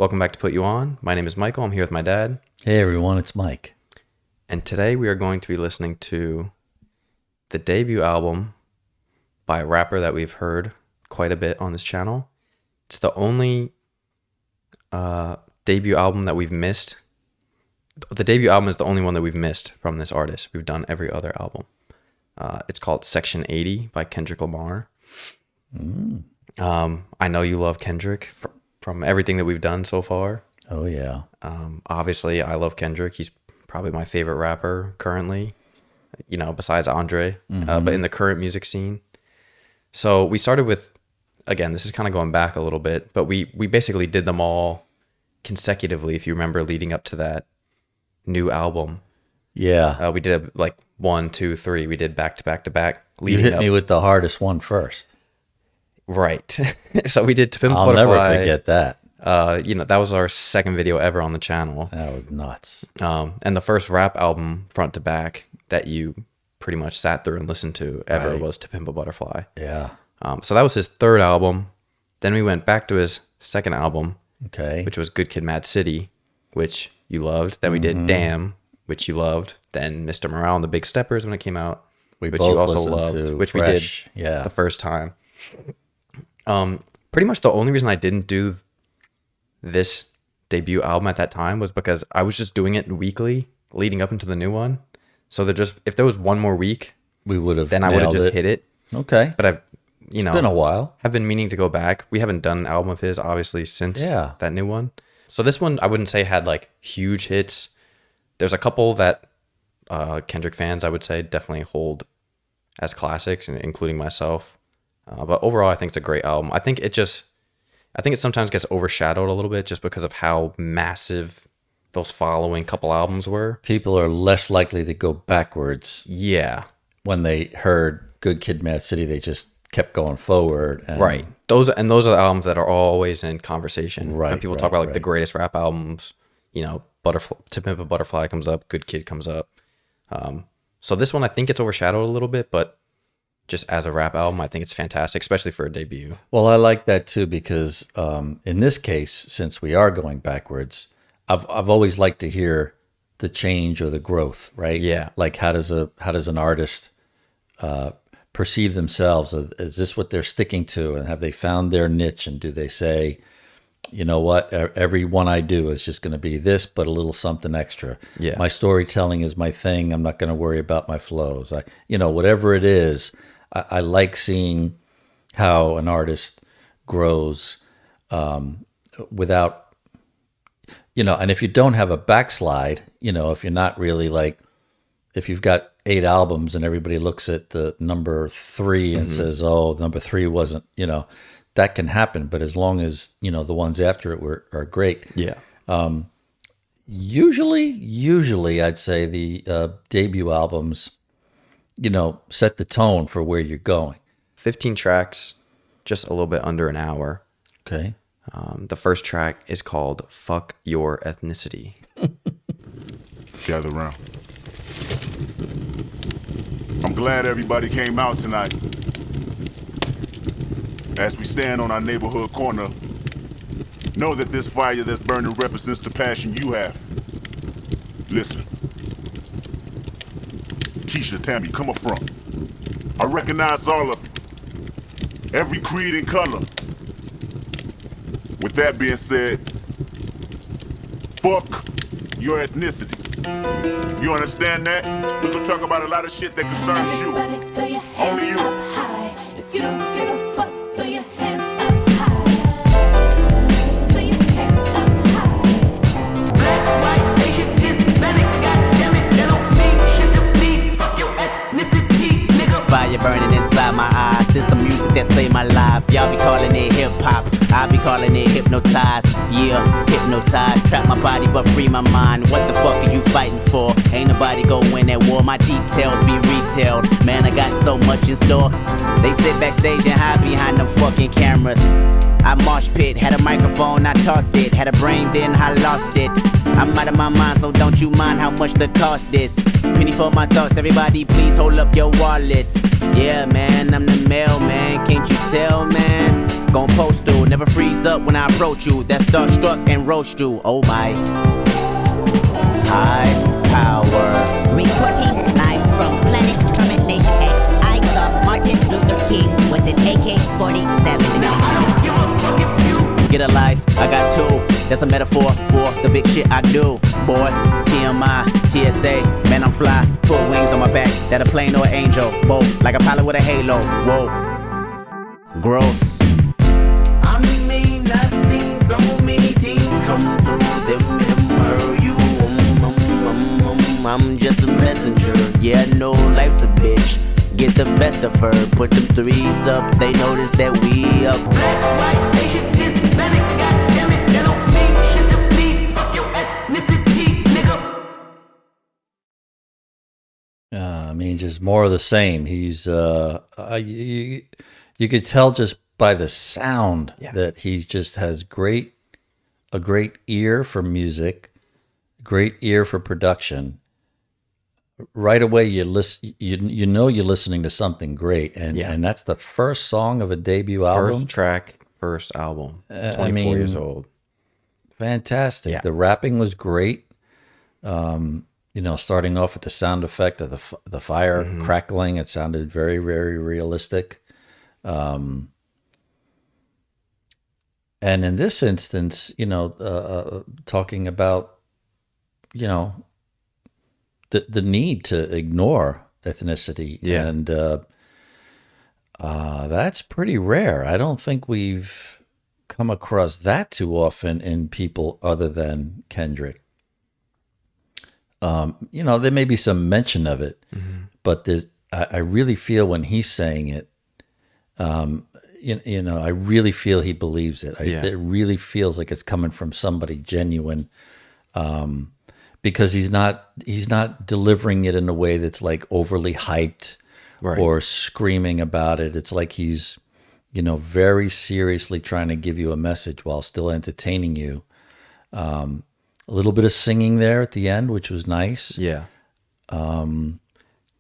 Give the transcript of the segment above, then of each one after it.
Welcome back to Put You On. My name is Michael. I'm here with my dad. Hey everyone, it's Mike. And today we are going to be listening to the debut album by a rapper that we've heard quite a bit on this channel. It's the only debut album that we've missed. The debut album is the only one that we've missed from this artist. We've done every other album. It's called Section.80 by Kendrick Lamar. I know you love Kendrick from everything that we've done so far. Oh yeah. Obviously, I love Kendrick. He's probably my favorite rapper currently, besides Andre, but in the current music scene. So we started with, again, this is kind of going back a little bit, but we basically did them all consecutively, if you remember, leading up to that new album. Yeah. We did like 1, 2, 3. We did back to back to back. You hit me with the hardest one first. Right. So we did To Pimp a I'll Butterfly. never forget that. That was our second video ever on the channel. That was nuts. And the first rap album front to back that you pretty much sat through and listened to ever was To Pimp a Butterfly. Yeah. So that was his third album. Then we went back to his second album, Okay. which was Good Kid, Mad City, which you loved. Then we did Damn, which you loved. Then Mr. Morale and the Big Steppers when it came out, We which both you also listened loved, to which Fresh. we did Yeah. the first time. Pretty much the only reason I didn't do this debut album at that time was because I was just doing it weekly leading up into the new one. So if there was one more week, We would have then I would have just hit it. Okay. But It's been a while. have been meaning to go back. We haven't done an album of his obviously since that new one. So this one I wouldn't say had like huge hits. There's a couple that Kendrick fans I would say definitely hold as classics, including myself. But overall, I think it's a great album. I think it sometimes gets overshadowed a little bit just because of how massive those following couple albums were. People are less likely to go backwards. Yeah. When they heard Good Kid, Mad City, they just kept going forward. And Right. Those are the albums that are always in conversation. Right, When people right, talk about like the right. greatest greatest rap albums, To Pimp a Butterfly comes up, Good Kid comes up. So this one I think gets overshadowed a little bit, but just as a rap album, I think it's fantastic, especially for a debut. Well, I like that too because in this case, since we are going backwards, I've always liked to hear the change or the growth, right? Yeah. Like how does an artist perceive themselves? Is this what they're sticking to, and have they found their niche? And do they say, you know what, every one I do is just going to be this, but a little something extra. Yeah. My storytelling is my thing. I'm not going to worry about my flows. Whatever it is. I like seeing how an artist grows without, and if you don't have a backslide, if you're not really like, if you've got 8 albums and everybody looks at the number 3 and says, oh, number 3 wasn't, that can happen. But as long as, the ones after it are great. Yeah. Usually I'd say the debut albums, set the tone for where you're going. 15 tracks, just a little bit under an hour. Okay. The first track is called Fuck Your Ethnicity. Gather around. I'm glad everybody came out tonight. As we stand on our neighborhood corner, know that this fire that's burning represents the passion you have. Listen. Keisha, Tammy, come up front. I recognize all of you. Every creed and color. With that being said, fuck your ethnicity. You understand that? We're gonna talk about a lot of shit that concerns you. Only you. If you don't give a fuck, throw your hands up high. Throw your hands up high. Black, white, Asian, Hispanic, goddammit, that don't mean shit to me. Fuck your ethnicity, nigga. Fire burning inside my eyes. This the music that saved my life. Y'all be calling it hip hop. I be calling it hypnotized. Yeah, hypnotized. Trap my body but free my mind. What the fuck are you fighting for? Ain't nobody go win that war. My details be retailed. Man, I got so much in store. They sit backstage and hide behind them fucking cameras. I mosh pit, had a microphone, I tossed it. Had a brain, then I lost it. I'm out of my mind, so don't you mind how much the cost is. Penny for my thoughts, everybody please hold up your wallets. Yeah man, I'm the mailman, can't you tell man? Gon' post to, never freeze up when I approach you. That starstruck and roast you. Oh my. High power. Reporting live from Planet Kermit Nation X. I saw Martin Luther King with an AK-47. Get a life, I got two. That's a metaphor for the big shit I do. Boy, TMI, TSA, man I'm fly. Put wings on my back, that a plane or an angel. Both, like a pilot with a halo. Whoa, gross. I mean, I've seen so many teams come through them and hurt you. I'm just a messenger. Yeah, I know life's a bitch. Get the best of her, put them threes up. They notice that we up. Black, white, Asian, Hispanic, goddammit, that don't mean shit to me. Fuck your ethnicity, nigga. I mean, just more of the same. He's you could tell just by the sound that he just has a great ear for music, great ear for production. Right away, you know you're listening to something great, and that's the first song of a debut album. First track, first album. 24 years old. Fantastic. Yeah. The rapping was great. Starting off with the sound effect of the fire crackling, it sounded very, very realistic. And in this instance, talking about, the need to ignore ethnicity. Yeah. And that's pretty rare. I don't think we've come across that too often in people other than Kendrick. There may be some mention of it, but I really feel when he's saying it, I really feel he believes it. It really feels like it's coming from somebody genuine. Because he's not delivering it in a way that's like overly hyped or screaming about it. It's like he's, very seriously trying to give you a message while still entertaining you. A little bit of singing there at the end, which was nice. Yeah. Can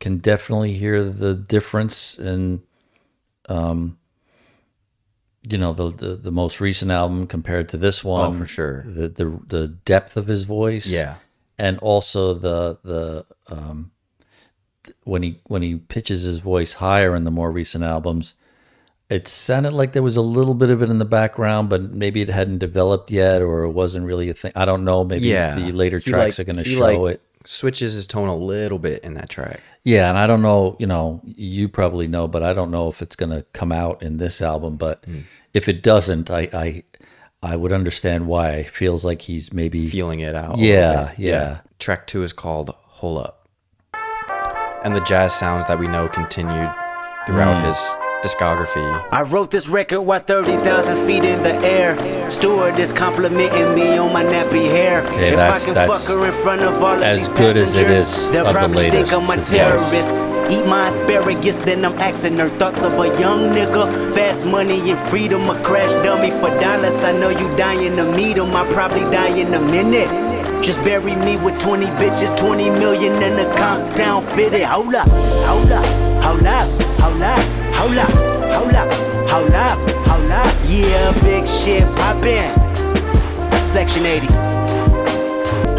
definitely hear the difference in, the most recent album compared to this one. Oh, for sure. The depth of his voice. Yeah. And also the when he pitches his voice higher in the more recent albums, it sounded like there was a little bit of it in the background, but maybe it hadn't developed yet, or it wasn't really a thing. I don't know. Maybe the later tracks are going to show it. Switches his tone a little bit in that track. Yeah, and I don't know. You probably know, but I don't know if it's going to come out in this album. But if it doesn't, I would understand why. It feels like he's maybe feeling it out. Yeah. Track 2 is called Hol Up. And the jazz sounds that we know continued throughout his discography. I wrote this record while 30,000 feet in the air. Steward is complimenting me on my nappy hair. Okay, if that's I can fuck her in front of all of as these good as it is they'll of the probably latest. think I'm a terrorist. Eat my asparagus, then I'm asking her thoughts of a young nigga. Fast money and freedom, a crash dummy for dollars. I know you dying to meet him, I probably die in a minute. Just bury me with 20 bitches, 20 million in the comp down fitted. Hold up, hold up, hold up, hold up, hold up, hold up, hold up, hold up. Yeah, big shit poppin'. Section 80.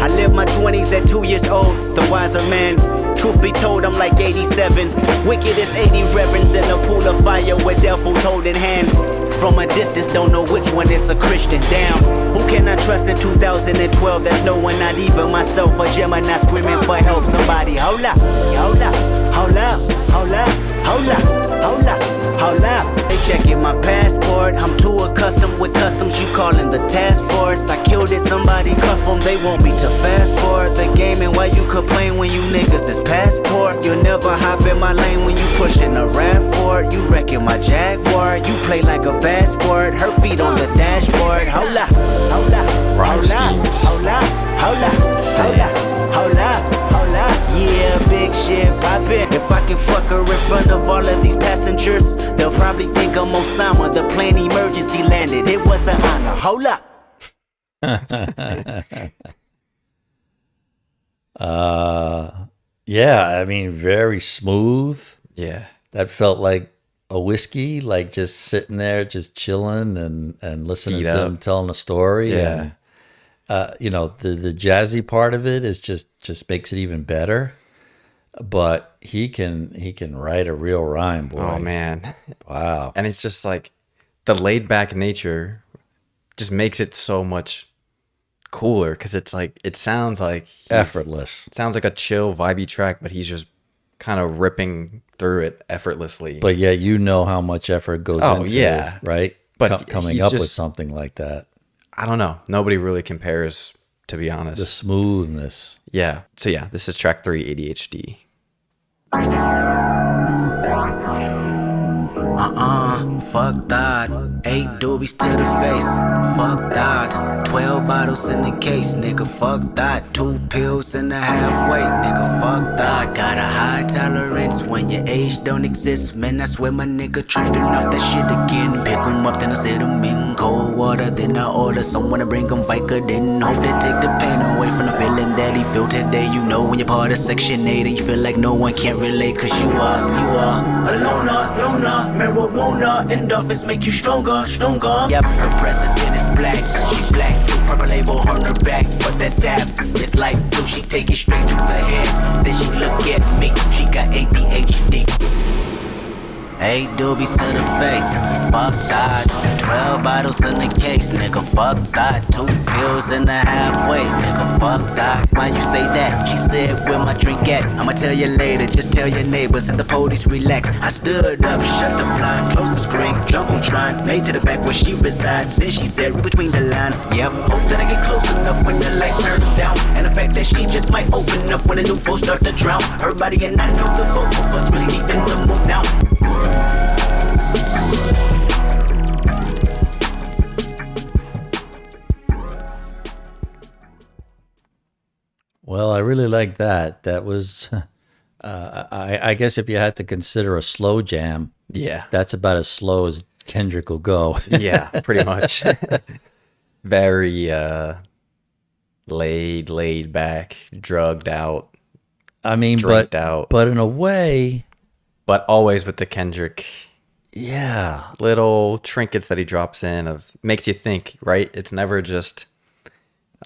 I lived my 20s at 2 years old, the wiser man. Truth be told, I'm like 87. Wicked as 80 reverends in a pool of fire with devils holding hands. From a distance, don't know which one is a Christian. Damn, who can I trust in 2012? There's no one, not even myself. A Gemini screaming for help. Somebody, hold up, hold up, hold up, hold up, hold up, hold up, hold up. They checking my passport. I'm too accustomed with customs. You calling the task force? I killed it, somebody cuff them. They want me to fast forward the game. And why you complain when you niggas is passport? You'll never hop in my lane when you pushing a RAV4. You wrecking my Jaguar. You play like a bad sport. Her feet on the dashboard. Hold up, hold up, hold up, hold up, hold up, hold up, hold up, hold up. Yeah, big shit poppin'. If I can fuck her in front of all of these passengers, they'll probably think I'm Osama. The plane emergency landed. It was an honor. Hold up. Yeah, I mean, very smooth. Yeah. That felt like a whiskey, like just sitting there, just chilling and listening Feet to up. him telling a story. Yeah. And, you know, the jazzy part of it is just makes it even better. But he can write a real rhyme, boy. Oh man. Wow. And it's just like the laid back nature just makes it so much cooler because it's like it sounds like Effortless. It sounds like a chill, vibey track, but he's just kind of ripping through it effortlessly. But yeah, you know how much effort goes into yeah. it, right? But coming he's up with just- something like that. I don't know. Nobody really compares, to be honest. The smoothness. Yeah. So yeah, this is track 3, A.D.H.D. Fuck that. 8 doobies to the face. Fuck that. 12 bottles in the case, nigga. Fuck that. 2 pills and a halfway, nigga. Fuck that. Got a high tolerance when your age don't exist. Man, I swear my nigga tripping off that shit again. Pick 'em up, then I set 'em in cold water. Then I order someone to bring 'em Vicodin. Hope they take the pain away from the feeling that he feel today. You know when you're part of Section 80, you feel like no one can relate. Cause you are a loner. Marijuana and office make you stronger. Yep, her president is black. She black, purple label on her back. But that tap is like blue, she take it straight to the head. Then she look at me, she got A.D.H.D. 8 doobies to the face, fuck that. 12 bottles in the case, nigga, fuck that. 2 pills and a halfway, nigga, fuck that. Why you say that? She said, where my drink at? I'ma tell you later, just tell your neighbors and the police relax. I stood up, shut the blind, closed the screen, jumbotron, made to the back where she reside. Then she said, read between the lines, yep. Hope that I get close enough when the lights turn down. And the fact that she just might open up when the new folks start to drown. Her body and I know the both of us really deep in the mood now. Well, I really like that. That was, I guess if you had to consider a slow jam, Yeah. that's about as slow as Kendrick will go. Yeah, pretty much. Very laid back, drugged out, I mean, drinked out. but in a way, but always with the Kendrick yeah, little trinkets that he drops in of makes you think, right? It's never just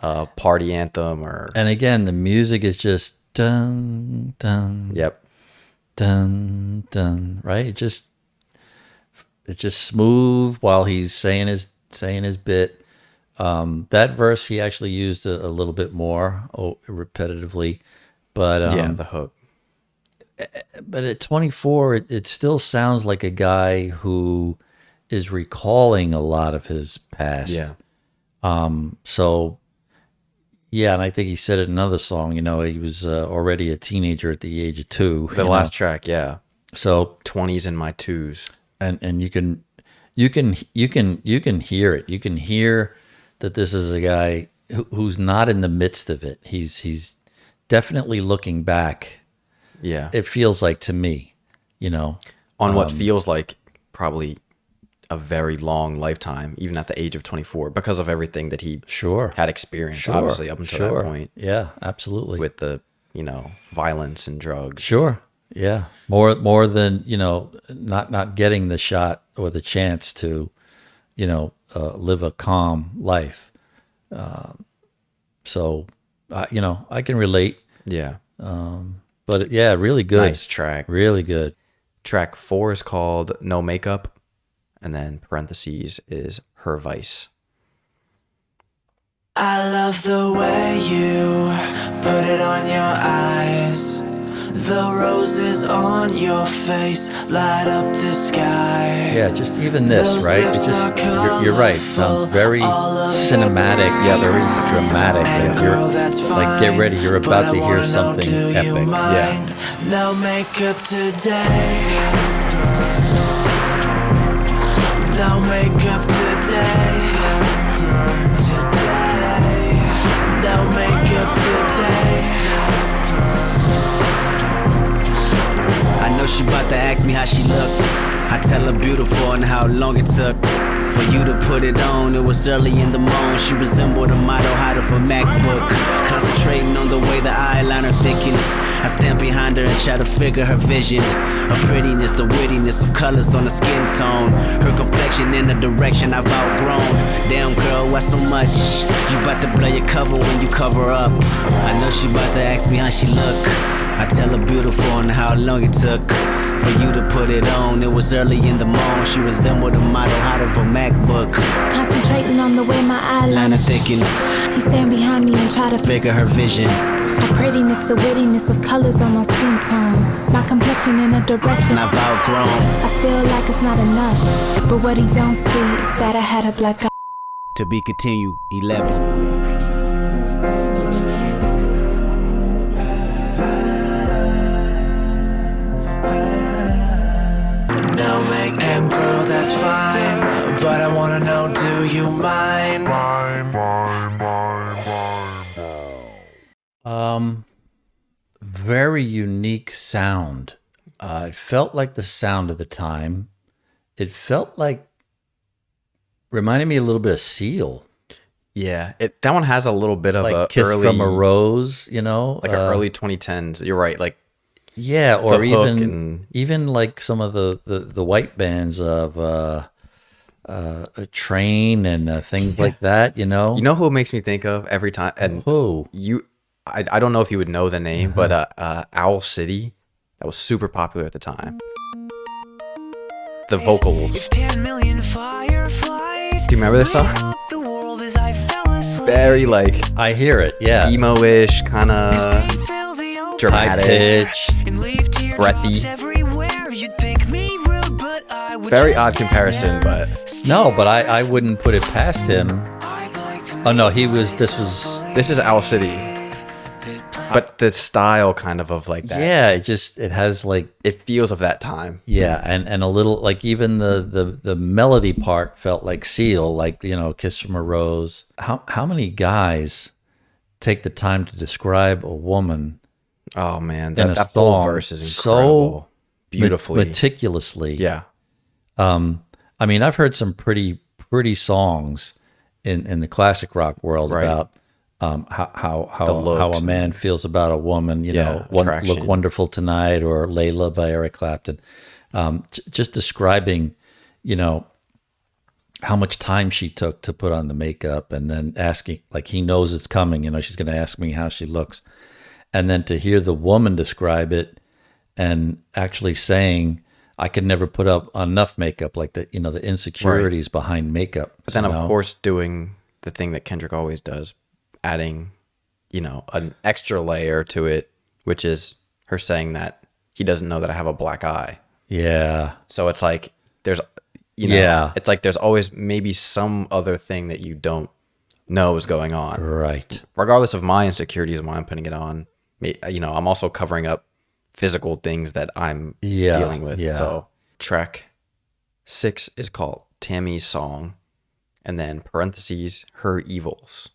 a party anthem or and again, the music is just dun dun yep. dun dun, right? It's just smooth while he's saying his bit. That verse he actually used a little bit more repetitively, but Yeah, the hook. but at 24, it still sounds like a guy who is recalling a lot of his past. Yeah. So, yeah, and I think he said it in another song. You know, he was already a teenager at the age of 2. The last track, yeah. So 20s in my 2s. and you can hear it. You can hear that this is a guy who's not in the midst of it. He's definitely looking back. Yeah. It feels like to me, you know, On what feels like probably a very long lifetime, even at the age of 24, because of everything that he Sure. had experienced, obviously, up until that point. Yeah, absolutely. With the, violence and drugs. Sure. Yeah. More than, not getting the shot or the chance to, live a calm life. So, I can relate, Yeah. but yeah, really good. Nice track. Really good. Track 4 is called No Makeup, and then parentheses is Her Vice. I love the way you put it on your eyes. The roses on your face light up the sky. Yeah, just even this, right? It just you're right. It sounds very cinematic, very dramatic. And you're like, get ready, you're about to hear something epic. Yeah. No makeup today. No makeup today. No makeup today. I know she about to ask me how she look. I tell her beautiful and how long it took. For you to put it on, it was early in the morning. She resembled a model out of a MacBook. Concentrating on the way the eyeliner thickens. I stand behind her and try to figure her vision. Her prettiness, the wittiness of colors on the skin tone. Her complexion in a direction I've outgrown. Damn girl, why so much? You about to blow your cover when you cover up. I know she about to ask me how she look. I tell her beautiful and how long it took for you to put it on. It was early in the morning. She resembled a model out of a MacBook. Concentrating on the way my eyeliner thickens. You stand behind me and try to Figure her vision. My prettiness, the wittiness of colors on my skin tone. My complexion in a direction I've outgrown. I feel like it's not enough, but what he don't see is that I had a black eye. To be continued, 11. No make him girl, that's fine. But I wanna know, do you mind? Very unique sound. It felt like the sound of the time. It felt like, reminded me a little bit of Seal. Yeah, that one has a little bit of Like a Kiss early from a Rose, you know? like an early 2010s. You're right, like yeah, or the hook and even like some of the white bands of a Train and things like that, you know? you know who it makes me think of every time, and Who? I don't know if you would know the name, but Owl City, that was super popular at the time. The vocals. 10 million fireflies. Do you remember this song? The world as I fell asleep. Very like I hear it, yeah. emo-ish, kind of High dramatic, pitch. breathy. Very odd comparison, but No, but I wouldn't put it past him. Oh no, this is Owl City. But the style kind of like that. yeah, it has like, It feels of that time. yeah, and a little like even the melody part felt like Seal, like, you know, Kiss from a Rose. How many guys take the time to describe a woman Oh man, in a that whole song verse is incredible. so Beautifully. meticulously? Yeah. I mean, I've heard some pretty songs in the classic rock world Right. about how looks a man feels about a woman, you Yeah, know, attraction. Look Wonderful Tonight or Layla by Eric Clapton. Just describing, you know, how much time she took to put on the makeup, and then asking, like, he knows it's coming, you know, she's going to ask me how she looks. And then to hear the woman describe it and actually saying, I could never put up enough makeup, like the, you know, the insecurities behind makeup. But then, you of know? course, doing the thing that Kendrick always does, adding, you know, an extra layer to it, which is her saying that he doesn't know that I have a black eye. Yeah. So it's like there's, you know, Yeah. it's like there's always maybe some other thing that you don't know is going on. Right. Regardless of my insecurities and why I'm putting it on, you know, I'm also covering up physical things that I'm dealing with. Yeah. So track 6 is called Tammy's Song, and then parentheses, Her Evils.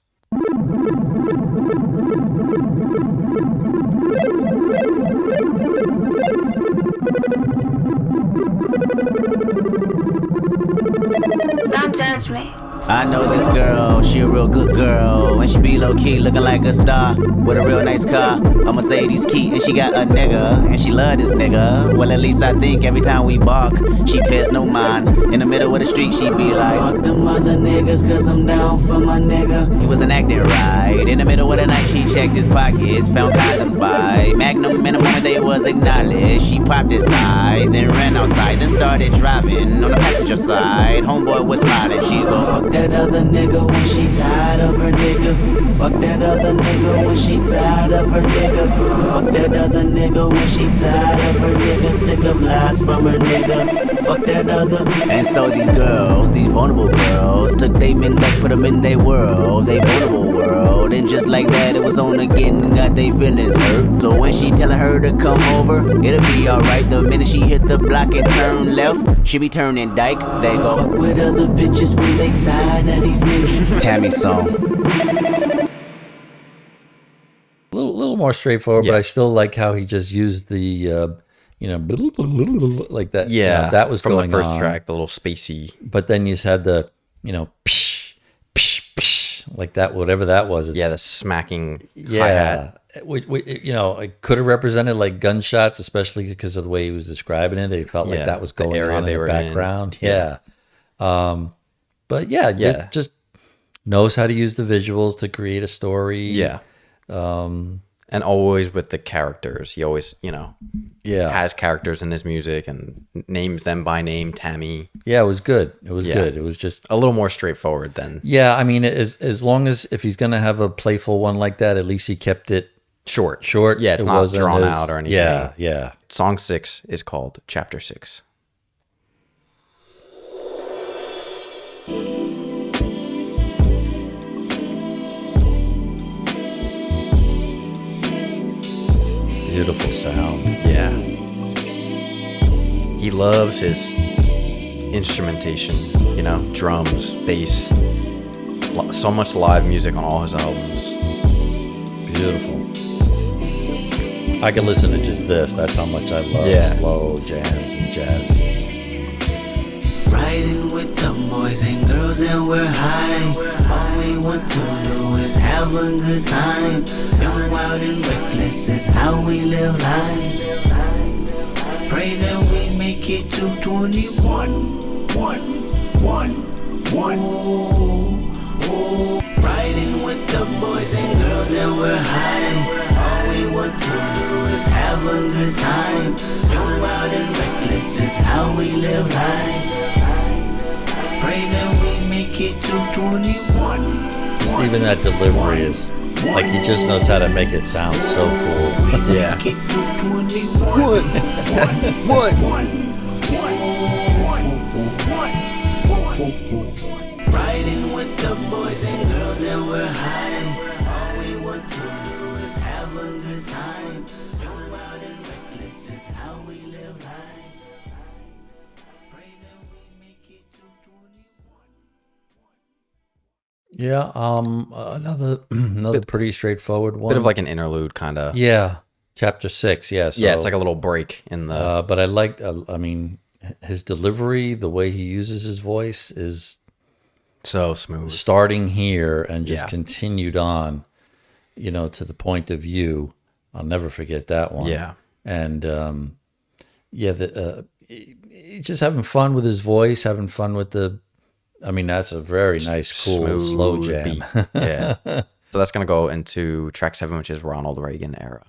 Don't judge me. I know this girl, she a real good girl, and she be low-key looking like a star with a real nice car, a Mercedes key, and she got a nigga, and she love this nigga. Well, at least I think every time we bark, she pays no mind. In the middle of the street, she be like, fuck them other niggas, cause I'm down for my nigga. He wasn't acting right. In the middle of the night, she checked his pockets, found condoms by Magnum. In the moment they was acknowledged, she popped his side, then ran outside, then started driving on the passenger side. Homeboy was smiling, she go, fuck that other nigga when she tired of her nigga. Fuck that other nigga when she tired of her nigga. Fuck that other nigga when she tired of her nigga. Sick of lies from her nigga. Fuck that other. And so these girls, these vulnerable girls, took they men back, put them in their world, they vulnerable world. And just like that, it was on again and got they feelings hurt. So when she telling her to come over, it'll be alright. The minute she hit the block and turn left, she be turning dyke. They go, fuck with other bitches when they tired of these niggas. Tammy's Song. A little more straightforward, Yeah. but I still like how he just used the, you know, like that. Yeah, you know, that was from going the first on. track, the little spacey. But then you had the, you know, psh, psh, psh, like that, whatever that was. It's, The smacking yeah. hi-hat. You know, it could have represented like gunshots, especially because of the way he was describing it. It felt like that was going on in the background. Yeah. But just knows how to use the visuals to create a story. Yeah. And always with the characters. He always, you know, has characters in his music and names them by name. Tammy. Yeah, it was good. It was good. It was just a little more straightforward than. Yeah, I mean, as long as if he's going to have a playful one like that, at least he kept it short. Yeah, it's not drawn out or anything. Yeah. Song 6 is called Chapter 6. Beautiful sound. Yeah. He loves his instrumentation, you know, drums, bass, so much live music on all his albums. Beautiful. I can listen to just this. That's how much I love slow jams and jazz. Riding with the boys and girls and we're high. All we want to do is have a good time. Young, wild and reckless is how we live life. Pray that we make it to 21. Riding with the boys and girls and we're high. All we want to do is have a good time. Young, wild and reckless is how we live life. Pray that we make it to 21. Even that delivery is like he just knows how to make it sound so cool. Yeah. Make it to 21. Riding with the boys and girls and we're high. All we want to do is have a good time. Young, wild and reckless is how we live life. Pray that we make it to 21. Yeah, another pretty straightforward one. Bit of like an interlude kind of. Yeah, Chapter 6, yeah. So, yeah, it's like a little break in the... but I liked, I mean, his delivery, the way he uses his voice is... so smooth. Starting here and just continued on, you know, to the point of view. I'll never forget that one. Yeah. And, just having fun with his voice, having fun with the... I mean, that's a very nice, cool, smooth slow jam. beat. Yeah. So that's going to go into track 7, which is Ronald Reagan Era,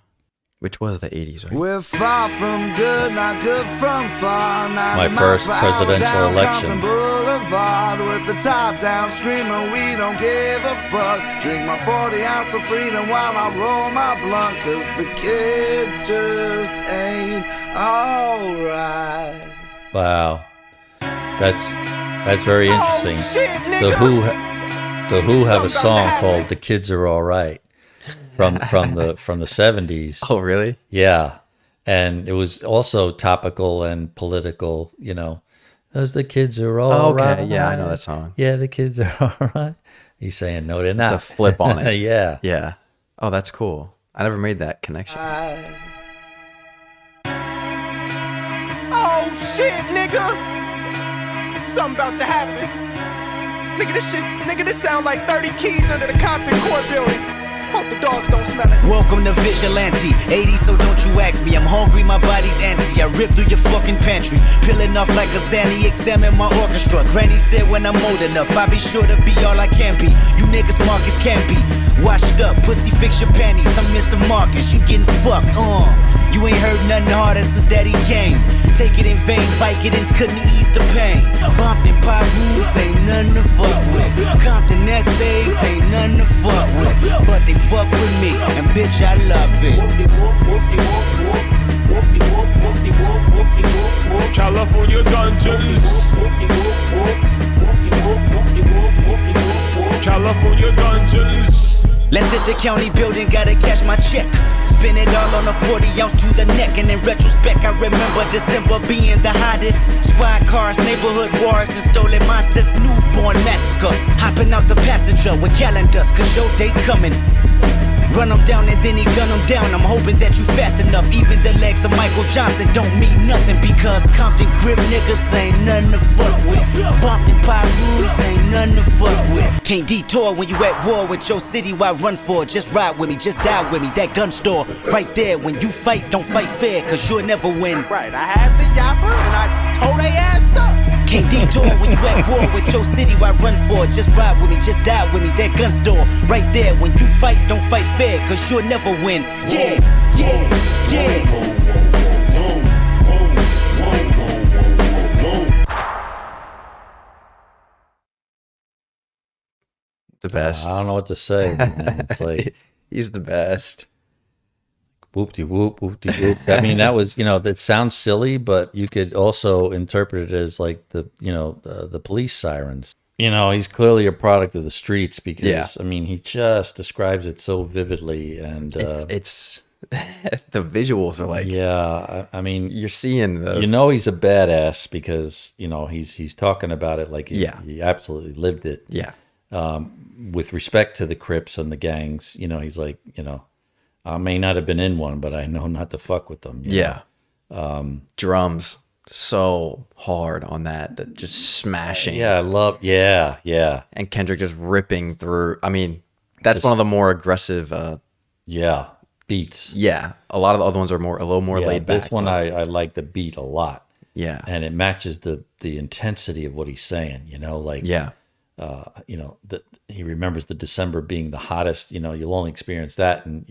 which was the 80s, right? We're far from good, not good from far. My first presidential election. Boulevard with the top down, screaming, we don't give a fuck. Drink my 40 ounce of freedom while I roll my blunt, cause the kids just ain't alright. Wow. That's very interesting. The Who have a song called "The Kids Are All Right" from the 70s. Oh, really? Yeah, and it was also topical and political. You know, as the kids are all right. Okay, yeah, I know that song. Yeah, the kids are all right. He's saying no, they're not. It's a flip on it. Yeah. Yeah. Oh, that's cool. I never made that connection. Oh shit, nigga! Something about to happen. Nigga, this sound like 30 keys under the Compton Court building. Hope the dogs don't smell it. Welcome to Vigilante 80, so don't you ask me. I'm hungry, my body's antsy. I rip through your fucking pantry, peeling off like a Zanny. Examine my orchestra. Granny said when I'm old enough, I'll be sure to be all I can be. You niggas Marcus can't be washed up, pussy fix your panties. I'm Mr. Marcus, you getting fucked. You ain't heard nothing harder since Daddy came. Take it in vain, Vicodins couldn't ease the pain. Bumped in pop rules ain't nothing to fuck with. Compton essays ain't nothing to fuck with. But they fuck with me, and bitch, I love it. California dungeons. California dungeons. Let's hit the county building, gotta cash my check. Spin it all on a 40 ounce to the neck. And in retrospect, I remember December being the hottest. Squad cars, neighborhood wars, and stolen monsters. Newborn massacre, hopping out the passenger with calendars, cause your day coming. Run him down and then he gun him down. I'm hoping that you fast enough. Even the legs of Michael Johnson don't mean nothing, because Compton grip niggas ain't nothing to fuck with. Bumped and Pyrus ain't nothing to fuck with. Can't detour when you at war with your city. Why run for it? Just ride with me, just die with me. That gun store right there. When you fight, don't fight fair, cause you'll never win. Right, I had the yapper and I tore they ass up. Can't detour when you at war with your city. Why run for it? Just ride with me, just die with me. That gun store right there. When you fight, don't fight fair, cause you'll never win. Yeah, yeah, yeah. The best. I don't know what to say, man. It's like he's the best. Whoop-de-whoop, whoop-de-whoop. I mean, that was, that sounds silly, but you could also interpret it as like the police sirens. He's clearly a product of the streets, because I mean, he just describes it so vividly, and it's the visuals are like, I mean, you're seeing the, he's a badass, because he's talking about it like he absolutely lived it. With respect to the Crips and the gangs, he's like, I may not have been in one, but I know not to fuck with them. Drums so hard on that just smashing. And Kendrick just ripping through. I mean, that's one of the more aggressive beats. A lot of the other ones are a little more laid back. This one I like the beat a lot. And it matches the intensity of what he's saying. That he remembers the December being the hottest. You'll only experience that, and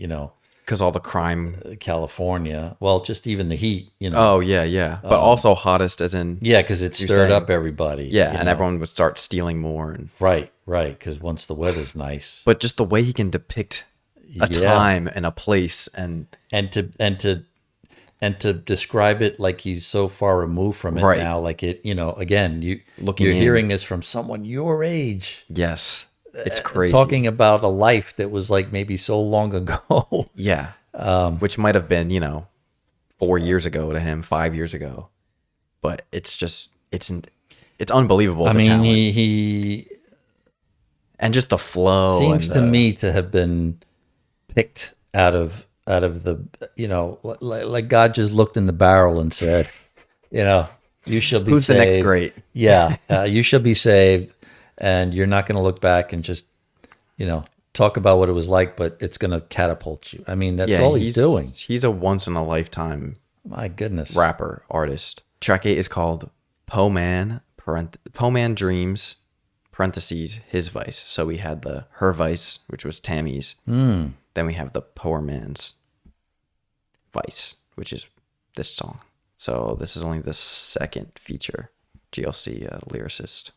because all the crime, California. Well, just even the heat. But also hottest as in because it stirred up everybody. And everyone would start stealing more. And right. Because once the weather's nice, but just the way he can depict a time and a place, and to describe it like he's so far removed from it now, like it, again, you're hearing this from someone your age. Yes, it's crazy. Talking about a life that was like maybe so long ago. Which might have been, 4 years ago to him, 5 years ago. But it's just, it's unbelievable. I mean, talent. he and just the flow. Seems to me to have been picked out of the, like God just looked in the barrel and said, you shall be Who's saved. The next great? You shall be saved, and you're not going to look back and just, talk about what it was like, but it's going to catapult you. I mean, that's all he's doing. He's a once in a lifetime, my goodness, rapper, artist. Track 8 is called Po Man Dreams, parentheses, his vice. So we had the her vice, which was Tammy's. Then we have the Poor Man's Vice, which is this song. So this is only the second feature. GLC lyricist.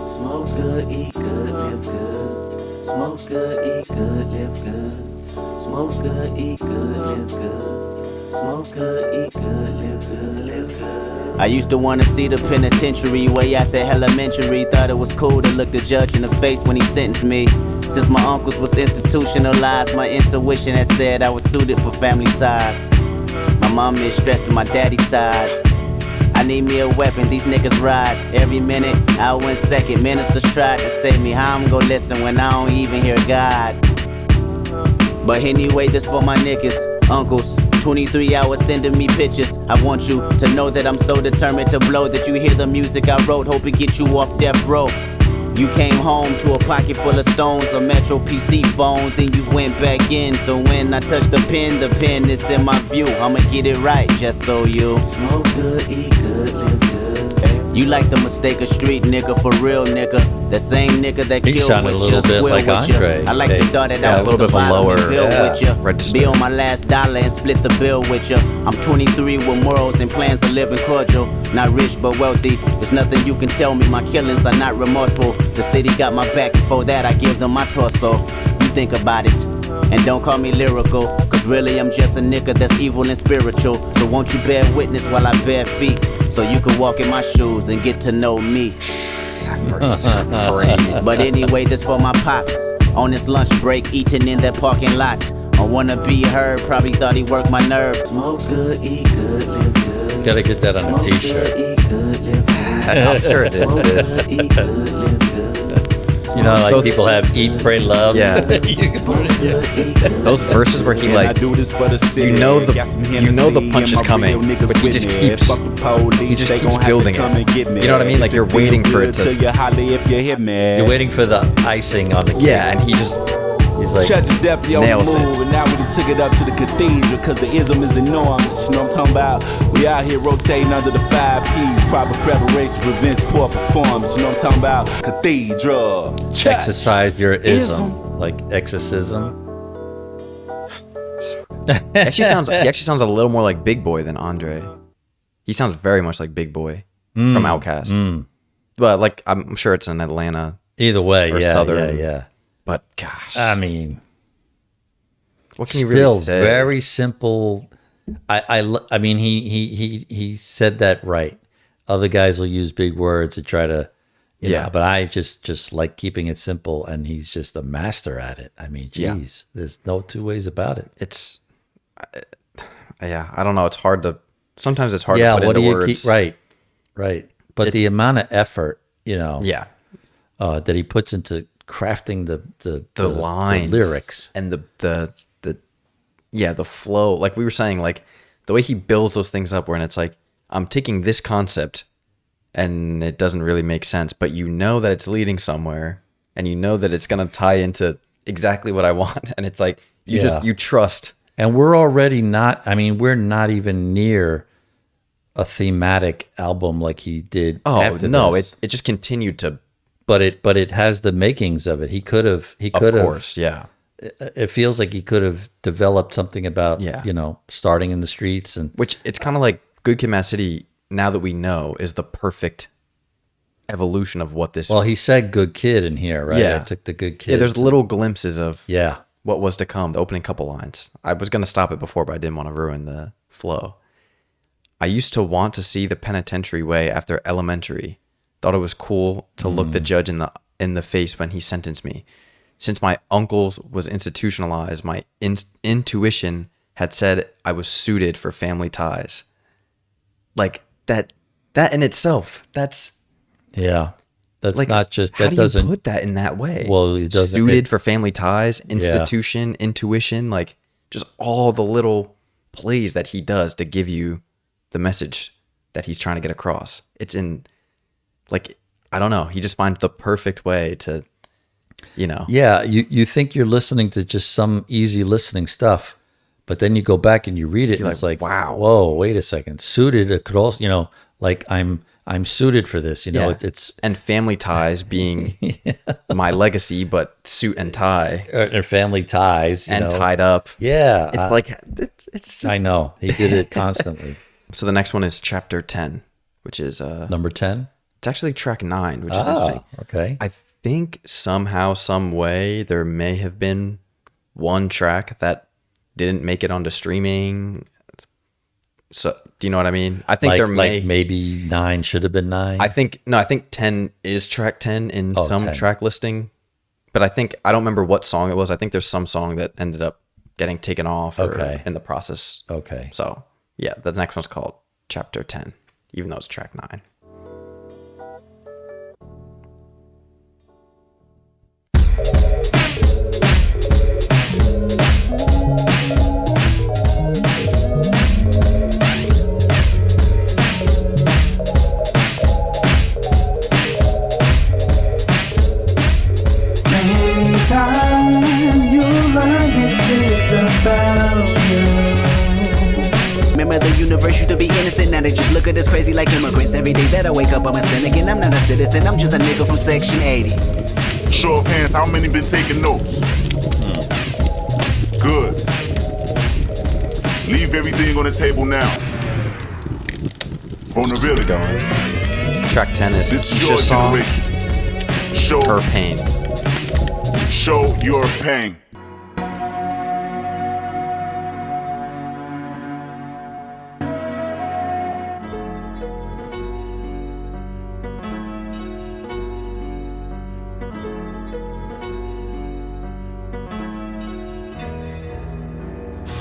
Smoke good, eat good, live good. Smoke good, eat good, live good. Smoke good, eat good, live good. Smoke good, eat good, live good, live good. I used to want to see the penitentiary way after elementary. Thought it was cool to look the judge in the face when he sentenced me. Since my uncles was institutionalized, my intuition had said I was suited for family ties. My mom is stressing, my daddy tired. I need me a weapon, these niggas ride every minute, hour and second. Ministers tried to save me, how I'm gonna listen when I don't even hear God? But anyway, this for my niggas, uncles, 23 hours sending me pictures. I want you to know that I'm so determined to blow that you hear the music I wrote, hope it get you off death row. You came home to a pocket full of stones, a Metro PC phone, then you went back in. So when I touch the pen is in my view. I'ma get it right, just so you smoke good, eat good, live good. You like the mistake a street nigga for real nigga. The same nigga that he killed with you, squeal like with you. Andre. I like to start it out a little bit of a lower with you. register. Be on my last dollar and split the bill with you. I'm 23 with morals and plans of living cordial. Not rich but wealthy. There's nothing you can tell me. My killings are not remorseful. The city got my back, and for that I give them my torso. You think about it. And don't call me lyrical, cause really I'm just a nigga that's evil and spiritual. So won't you bear witness while I bare feet, so you can walk in my shoes and get to know me. That verse is crazy. But anyway, this for my pops. On this lunch break, eating in that parking lot. I wanna be heard, probably thought he worked my nerves. Smoke good, eat good, live good. Gotta get that on a Smoke t-shirt. good, eat good, live good. I'm sure it Smoke is. good, eat good, live good. You know, like people have eat, pray, love. Yeah. You can put it, yeah. Those verses where he like, you know the punch is coming, but he just keeps building it. You know what I mean? Like you're waiting for it to. You're waiting for the icing on the cake. Yeah, and he's like nails it. And now we done took it up to the cathedral, cause the ism is enormous. You know what I'm talking about? We out here rotating under the 5 P's. Proper preparation prevents poor performance. You know what I'm talking about? Cathedral. Exercise your ism. Like exorcism. He actually sounds a little more like Big Boy than Andre. He sounds very much like Big Boy from Outkast. But like I'm sure it's in Atlanta. Either way, yeah, Southern. yeah. But gosh, I mean, what can you still really say? Very simple. I mean, he said that right. Other guys will use big words to try to, you know, but I just like keeping it simple, and he's just a master at it. I mean, geez, there's no two ways about it. It's, I don't know. It's hard to. Sometimes it's hard to put into words. Right. But the amount of effort, you know, that he puts into crafting the lines, the lyrics, and the flow. Like we were saying, like the way he builds those things up, where it's like I'm taking this concept, and it doesn't really make sense, but you know that it's leading somewhere, and you know that it's gonna tie into exactly what I want, and it's like you trust. And we're already not. I mean, we're not even near a thematic album like he did. Oh after no, this. it just continued to. But it has the makings of it. He could have. Of course, yeah. It feels like he could have developed something about you know, starting in the streets, and which it's kind of like Good Kid, Mad City. Now that we know, is the perfect evolution of what this. Well, he said "good kid" in here, right? Yeah, I took the good kid. Yeah, there's little glimpses of yeah what was to come. The opening couple lines. I was gonna stop it before, but I didn't want to ruin the flow. I used to want to see the penitentiary way after elementary. Thought it was cool to look the judge in the face when he sentenced me. Since my uncle's was institutionalized, my intuition had said I was suited for family ties. Like that in itself, that's like, not just how that do doesn't you put that in that way. Well, it doesn't, suited for family ties, institution, intuition, like just all the little plays that he does to give you the message that he's trying to get across. It's in. Like, I don't know. He just finds the perfect way to, you know. Yeah, you think you're listening to just some easy listening stuff, but then you go back and you read it, and it's like, wow, whoa, wait a second. Suited, it could also, you know, like I'm suited for this, you know. It's and family ties being my legacy, but suit and tie, or family ties, you and know. tied up. Yeah, it's like it's just. I know he did it constantly. So the next one is Chapter 10, which is number 10. It's actually track 9, which is interesting. Okay. I think somehow, some way, there may have been one track that didn't make it onto streaming. So, do you know what I mean? I think maybe 9 should have been 9. I think 10 is track 10 in some 10. track listing. But I don't remember what song it was. I think there's some song that ended up getting taken off in the process. Okay. So, yeah, the next one's called Chapter 10, even though it's track 9. Time you'll learn this is about you. Remember the universe used to be innocent, now they just look at us crazy like immigrants. Every day that I wake up I'm a sin again. I'm not a citizen, I'm just a nigga from Section 80. Show of hands, how many been taking notes? Good. Leave everything on the table now. Vulnerability. Track 10 is Keisha's song, Her Pain. Show your pain.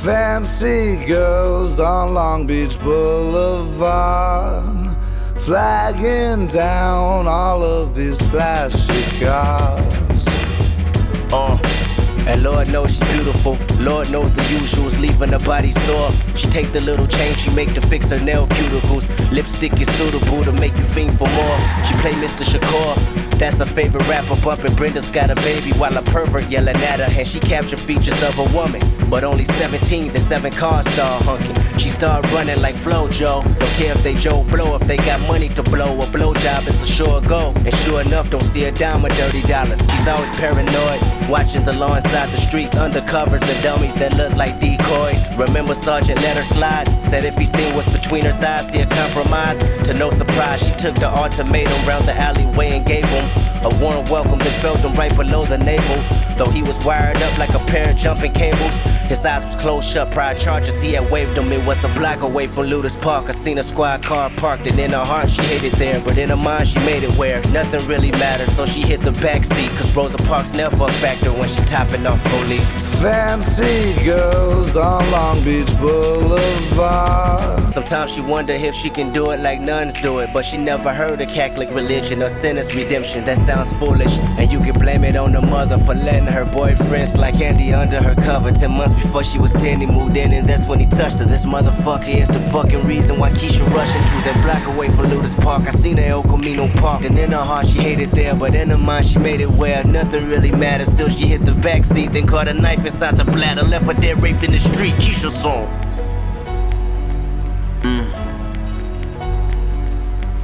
Fancy girls on Long Beach Boulevard, flagging down all of these flashy cars. And Lord knows she's beautiful. Lord knows the usuals, leaving her body sore. She take the little change she make to fix her nail cuticles. Lipstick is suitable to make you fiend for more. She play Mr. Shakur, that's her favorite rapper. Bumping Brenda's got a baby while a pervert yelling at her. And she captured features of a woman, but only 17, the 7 cars start honking. She start running like Flojo. Don't care if they Joe Blow, if they got money to blow. A blowjob is a sure go. And sure enough, don't see a dime of dirty dollars. He's always paranoid, watching the law inside the streets, undercovers and dummies that look like decoys. Remember Sergeant let her slide, said if he seen what's between her thighs, he'd compromise. To no surprise, she took the ultimatum round the alleyway and gave him a warm welcome that felt him right below the navel. Though he was wired up like a pair of jumping cables, his eyes was closed shut, prior charges he had waived them. It was a block away from Ludus Park. I seen a squad car parked, and in her heart she hated there, but in her mind she made it where nothing really mattered. So she hit the backseat, cause Rosa Parks never a factor when she topping off police. Fancy girls on Long Beach Boulevard. Sometimes she wonder if she can do it like nuns do it, but she never heard of Catholic religion or sinner's redemption. That sounds foolish, and you can blame it on the mother for letting her boyfriend slide candy under her cover. 10 months before she was 10, he moved in, and that's when he touched her. This motherfucker is the fucking reason why Keisha rushing through that block away from Ludus Park. I seen her El Camino parked, and in her heart she hated there, but in her mind she made it where nothing really mattered. Still she hit the backseat, then caught a knife inside the bladder, left her dead raped in the street. Keisha song.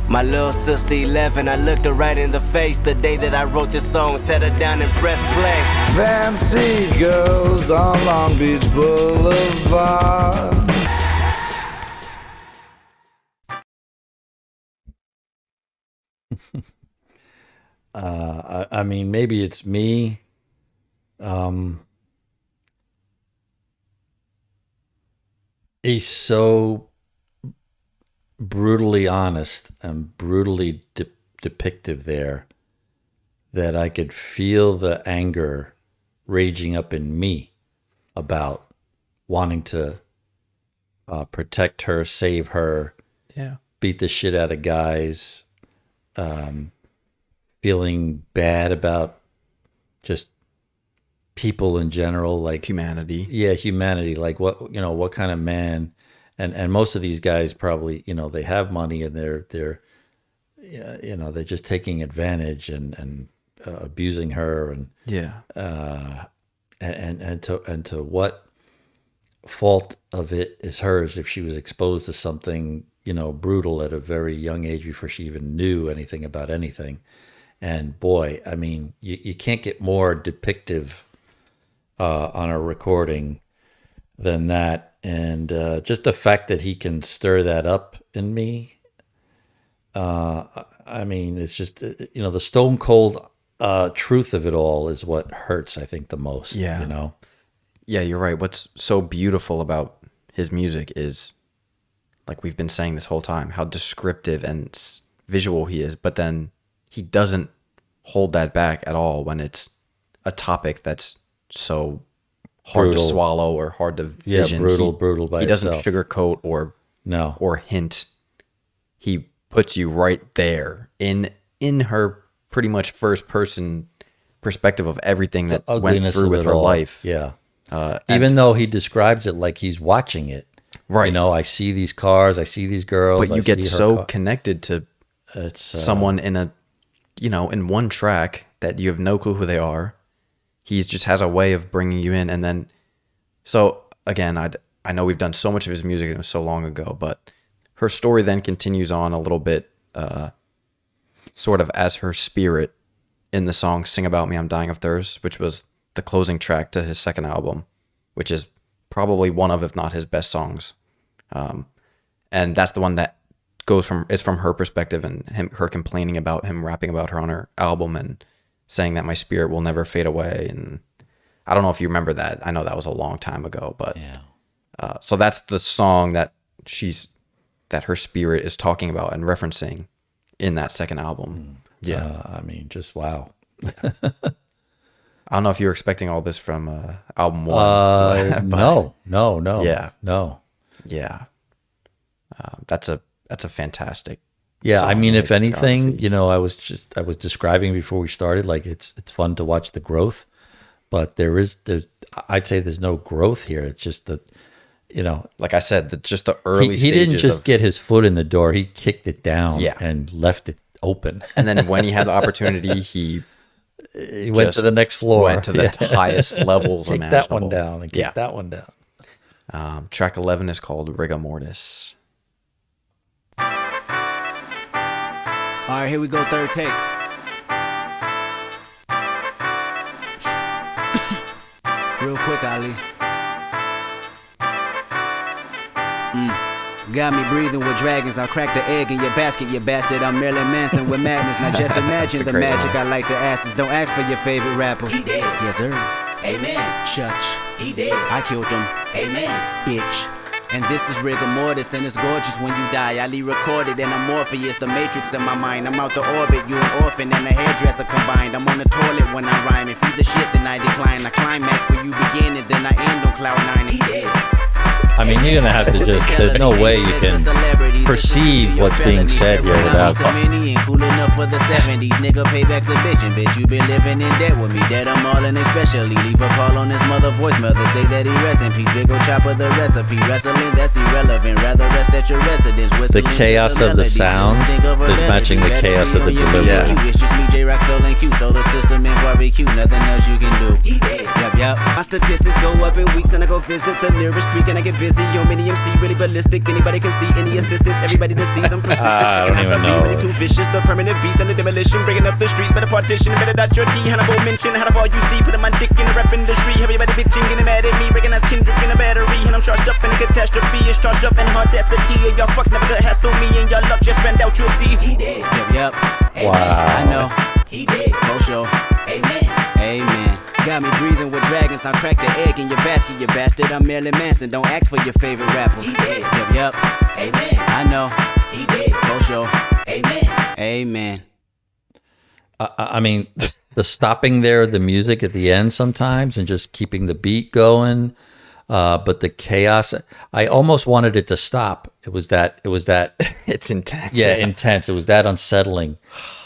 My little sister 11, I looked her right in the face the day that I wrote this song, set her down and pressed play. Fancy girls on Long Beach Boulevard. I mean, maybe it's me. He's so brutally honest and brutally depictive there that I could feel the anger raging up in me about wanting to protect her, save her, beat the shit out of guys, feeling bad about just people in general, like humanity. Yeah, humanity. Like what kind of man? And most of these guys probably, they have money and they're just taking advantage and abusing her and and to what fault of it is hers if she was exposed to something brutal at a very young age before she even knew anything about anything. And boy, I mean, you can't get more depictive on a recording than that. And just the fact that he can stir that up in me, I mean, it's just, the stone cold truth of it all is what hurts, I think, the most. Yeah. Yeah, you're right. What's so beautiful about his music is, like we've been saying this whole time, how descriptive and visual he is, but then he doesn't hold that back at all when it's a topic that's so hard to swallow or hard to vision. Brutal by he doesn't itself. Sugarcoat or hint. He puts you right there in her pretty much first person perspective of everything that went through with her life. Yeah. Even though he describes it like he's watching it. Right. I see these cars, I see these girls. But you get so connected to someone in in one track that you have no clue who they are. He just has a way of bringing you in. And then, so again, I know we've done so much of his music and it was so long ago, but her story then continues on a little bit, sort of as her spirit in the song Sing About Me, I'm Dying of Thirst, which was the closing track to his second album, which is probably one of, if not his best songs. And that's the one that is from her perspective and her complaining about him rapping about her on her album and saying that my spirit will never fade away. And I don't know if you remember that. I know that was a long time ago, but so that's the song that her spirit is talking about and referencing in that second album. I mean, just wow. I don't know if you were expecting all this from album one. No. Yeah. No. Yeah. That's a fantastic. Yeah, I song mean, and if anything, discography. you know, I was describing before we started, like it's fun to watch the growth, but there's I'd say there's no growth here. It's just that, you know, like I said, just the early he stages didn't just get his foot in the door; he kicked it down, Yeah. and left it open. And then when he had the opportunity, he went to the next floor, went to the highest levels kicked imaginable. that one down, and kicked that one down. Track 11 is called Rigamortus. All right, here we go, third take. Real quick, Ali. Got me breathing with dragons. I'll crack the egg in your basket, you bastard. I'm Marilyn Manson with madness. Now just imagine the magic I like to ask is don't ask for your favorite rapper. He did. Yes, sir. Amen. Church. He did. I killed him. Amen. Bitch. And this is Rigamortus, and it's gorgeous when you die. Ali recorded, and I'm Morpheus, the Matrix in my mind. I'm out the orbit, you an orphan and a hairdresser combined. I'm on the toilet when I rhyme. If you the shit, then I decline. I climax where you begin, and then I end on cloud 9. He did. I mean, you're gonna have to just. There's no way you can perceive what's being said here without. Cool enough for the 70s, nigga. Payback's a bitchin', bitch. You been living in debt with me, dead I'm all in especially. Leave a call on his mother voicemail to say that he rest in peace. Big ol' chopper, the recipe. Wrestling, that's irrelevant. Rather rest at your residence. The chaos of the sound is matching the chaos of the delivery. It's just me, J-Rock, Soul, and Q. Solar system and barbecue. Nothing else you can do. Yup. My statistics go up in weeks, and I go visit the nearest creek, and I get busy. Yo, mini MC, really ballistic. Anybody can see any assistance. Everybody that sees I'm persistent. I don't even know. Really too vicious, the permanent beast and the demolition, breaking up the streets, better partition, better dot your T. Hannibal mention, how the all you see, putting my dick in the rap industry. Everybody bitching, getting mad at me, recognize Kendrick in a battery, and I'm charged up in a catastrophe. It's charged up in audacity. Y'all fucks never gonna hassle me, and y'all luck just ran out. You'll see. He did. Yep. Wow. I know. He did. For sure. Amen. Amen. Got me breathing with dragons. I'll crack the egg in your basket, you bastard. I'm Marilyn Manson. Don't ask for your favorite rapper. He did. Yep. Amen. I know. He did. For sure. Amen. Amen. I mean, the stopping there, the music at the end sometimes, and just keeping the beat going. But the chaos, I almost wanted it to stop. It was that. It's intense. Yeah, intense. It was that unsettling.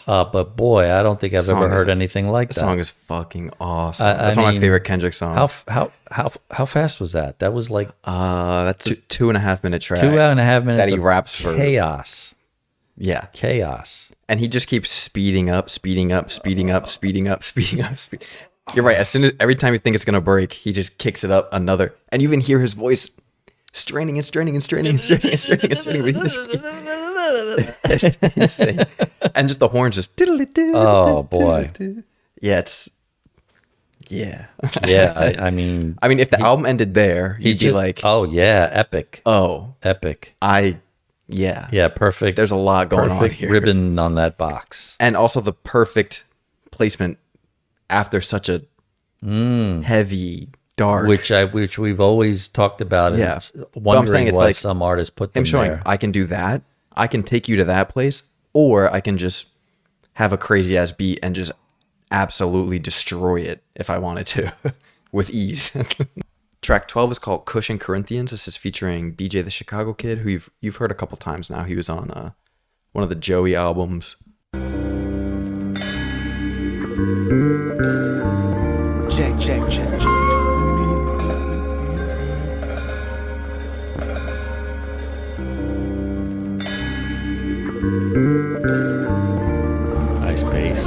But boy, I don't think I've ever heard anything like that. The song is fucking awesome. That's one of my favorite Kendrick songs. How fast was that? That was like that's a 2.5 minute track. 2.5 minutes that he raps for chaos. Yeah, chaos. And he just keeps speeding up. You're right. Every time you think it's gonna break, he just kicks it up another, and you even hear his voice straining. But he just it's insane. And just the horns just. Oh boy. Yeah, it's. Yeah. Yeah. I mean, if the album ended there, he'd be like, oh yeah, epic. Oh, epic. Yeah, perfect. There's a lot going on here. Ribbon on that box, and also the perfect placement after such a heavy, dark, which we've always talked about. Yeah, wondering why some artists put them him showing there. I can do that. I can take you to that place, or I can just have a crazy ass beat and just absolutely destroy it if I wanted to with ease. Track 12 is called Kush Corinthians. This is featuring BJ the Chicago Kid, who you've heard a couple times now. He was on one of the Joey albums. Check. Nice bass.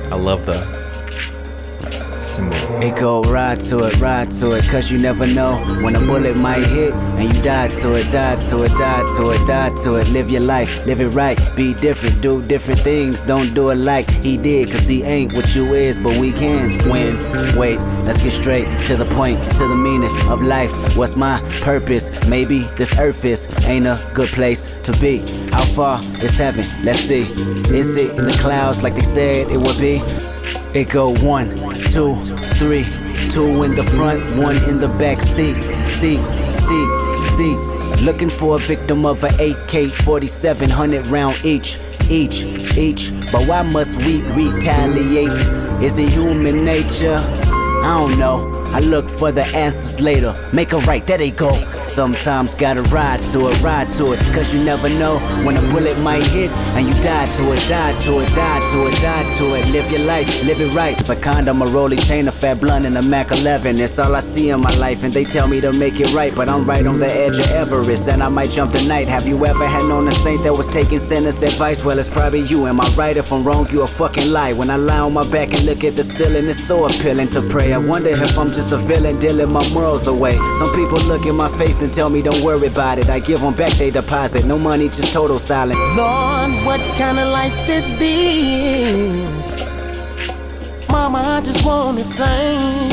I love the cymbal. It go ride to it, cause you never know when a bullet might hit and you die to it. Live your life, live it right, be different, do different things, don't do it like he did, cause he ain't what you is, but we can win. Wait, let's get straight to the point, to the meaning of life. What's my purpose? Maybe this earth ain't a good place to be. How far is heaven? Let's see. Is it in the clouds like they said it would be? It go 1, 2, 3, 2 in the front, 1 in the back seat. Looking for a victim of an AK-47, 100 round each. But why must we retaliate? Is it human nature? I don't know. I look for the answers later. Make a right, there they go. Sometimes gotta ride to it, cause you never know when a bullet might hit and you die to it, die to it, die to it, die to it. Live your life, live it right. It's a condom, a rolling chain, a fat blunt, and a Mac 11. It's all I see in my life, and they tell me to make it right, but I'm right on the edge of Everest, and I might jump the night. Have you ever had known a saint that was taking sinners' advice? Well, it's probably you. Am I right? If I'm wrong, you a fucking lie. When I lie on my back and look at the ceiling, it's so appealing to pray. I wonder if I'm just a villain dealing my morals away. Some people look in my face and tell me don't worry about it. I give them back they deposit. No money, just total silent. Lord, what kind of life is this? Mama, I just wanna sing.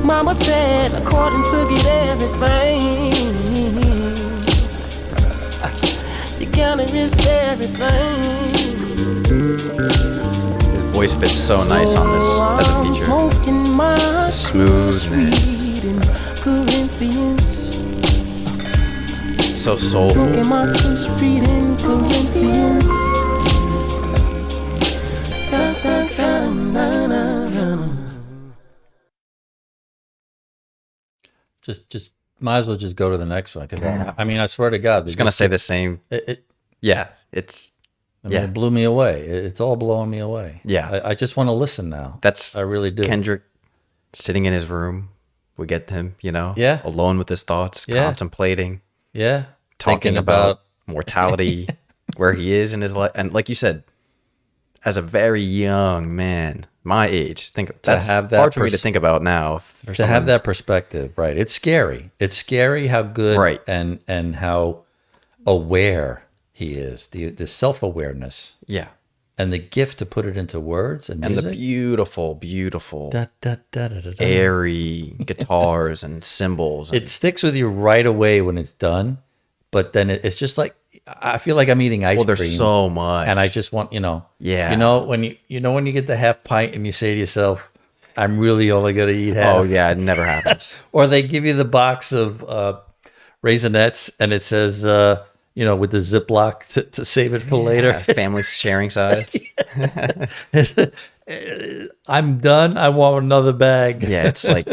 Mama said, according to get everything, you gotta risk everything. His voice fits so nice on this as a feature. The smoothness. So soulful. Just might as well just go to the next one. Cause I mean, I swear to God, I was gonna say the same. Yeah, it's. I mean, it blew me away. It's all blowing me away. Yeah, I just want to listen now. I really do. Kendrick sitting in his room. We get him, alone with his thoughts, contemplating. Yeah, talking about mortality, where he is in his life, and like you said, as a very young man, my age, that's hard for me to think about now. To have that perspective, right? It's scary. It's scary how good, right, and how aware he is. The self-awareness, and the gift to put it into words and music. The beautiful, airy guitars and cymbals. It sticks with you right away when it's done, but then it's just like I feel like I'm eating ice cream. Well, there's so much, and I just want when you get the half pint and you say to yourself, "I'm really only gonna eat half." Oh yeah, it never happens. Or they give you the box of Raisinets and it says, with the Ziploc to save it for later. Family sharing size. I'm done. I want another bag. Yeah, it's like